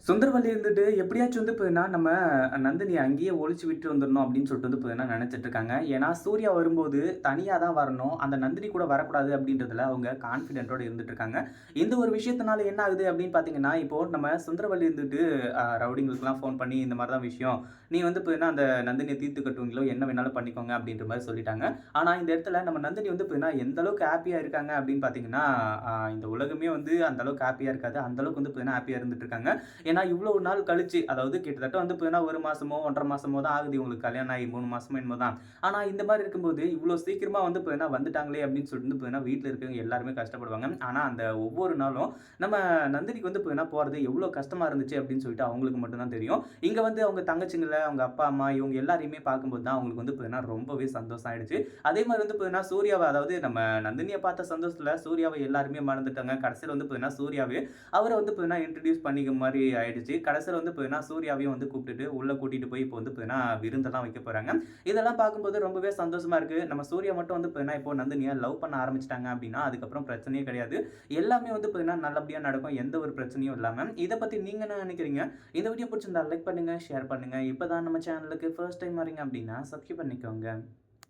சுந்தரவல்லி இருந்துட்டு எப்படியாச்சும் வந்து பார்த்தீங்கன்னா, நம்ம நந்தினிய அங்கேயே ஒழிச்சு விட்டு வந்துரணும் அப்படின்னு சொல்லிட்டு வந்து பார்த்தீங்கன்னா நெனச்சிட்டு இருக்காங்க. ஏன்னா, சூர்யா வரும்போது தனியா தான் வரணும். அந்த நந்தினி கூட வரக்கூடாது அப்படின்றதுல அவங்க கான்ஃபிடென்ட்டோட இருந்துட்டு இருக்காங்க. இந்த ஒரு விஷயத்தினால என்ன ஆகுது அப்படின்னு பார்த்தீங்கன்னா, இப்போ நம்ம சுந்தரவல்லி இருந்துட்டு ரவுடிங்களுக்கெல்லாம் ஃபோன் பண்ணி இந்த மாரி தான் விஷயம். நீ வந்து பார்த்தீங்கன்னா, அந்த நந்தினிய தீர்த்து கட்டுவீங்களோ, என்ன வேணாலும் பண்ணிக்கோங்க அப்படின்ற மாரி சொல்லிட்டாங்க. ஆனா, இந்த இடத்துல நம்ம நந்தினி வந்து பார்த்தீங்கன்னா, எந்த அளவுக்கு ஹேப்பியா இருக்காங்க அப்படின்னு பார்த்தீங்கன்னா, இந்த உலகமே வந்து அந்த அளவுக்கு ஹேப்பியா இருக்காது. அந்த அளவுக்கு வந்து பார்த்தீங்கன்னா, ஹேப்பியா இருந்துட்டு இருக்காங்க. ஏன்னா, இவ்வளவு நாள் கழிச்சு, அதாவது கிட்டத்தட்ட வந்து பார்த்தீங்கன்னா, 1 மாசமோ, 1 1/2 மாசமோ தான் ஆகுது இவங்களுக்கு கல்யாணம் ஆகி 3 மாசமோ என்னமோ தான். ஆனா, இந்த மாரி இருக்கும்போது, இவ்வளோ சீக்கிரமா வந்து பார்த்தீங்கன்னா, வந்துட்டாங்களே அப்படின்னு சொல்லிட்டு வந்து பார்த்தீங்கன்னா, வீட்ல இருக்கவங்க எல்லாருமே கஷ்டப்படுவாங்க. ஆனா, அந்த ஒவ்வொரு நாளும் நம்ம நந்தினிக்கு வந்து பார்த்தீங்கன்னா, போறது எவ்வளோ கஷ்டமா இருந்துச்சு அப்படின்னு சொல்லிட்டு அவங்களுக்கு மட்டும் தான் தெரியும். இங்க வந்து அவங்க தங்கச்சிங்கள, அவங்க அப்பா, அம்மா இவங்க எல்லாரையுமே பார்க்கும்போது தான் அவங்களுக்கு வந்து பார்த்தீங்கன்னா, ரொம்பவே சந்தோஷம் ஆயிடுச்சு. அதே மாரி வந்து பார்த்தீங்கன்னா, சூர்யாவ அதாவது நம்ம நந்தினிய பார்த்த சந்தோஷத்துல சூர்யாவ எல்லாருமே மறந்துட்டாங்க. கடைசில வந்து பார்த்தீங்கன்னா, சூர்யாவே அவர வந்து பார்த்தீங்கன்னா, இன்ட்ரோடியூஸ் பண்ணிக்க மாரி ஆயிடுச்சு. கடைசில வந்து பார்த்தீங்கன்னா, சூர்யாவையும் வந்து கூப்பிட்டுட்டு உள்ள கூட்டிட்டு போய் இப்போ வந்து பார்த்தீங்கன்னா, விருந்தெல்லாம் வைக்க போறாங்க. இதெல்லாம் பார்க்கும்போது ரொம்பவே சந்தோஷமா இருக்கு. நம்ம சூர்யா மட்டும் வந்து பார்த்தீங்கன்னா, இப்போ நந்தினிய லவ் பண்ண ஆரம்பிச்சுட்டாங்க அப்படின்னா, அதுக்கப்புறம் பிரச்சனையே கிடையாது. எல்லாமே வந்து பார்த்தீங்கன்னா, நல்லபடியா நடக்கும். எந்த ஒரு பிரச்சனையும் இல்லாம. இத பத்தி நீங்க என்ன நினைக்கிறீங்க? இந்த வீடியோ பிடிச்சிருந்தா லைக் பண்ணுங்க, ஷேர் பண்ணுங்க. இப்ப தான் நம்ம சேனலுக்கு ஃபர்ஸ்ட் டைம் வரீங்க அப்படின்னா, சப்ஸ்கிரைப் பண்ணிக்கோங்க.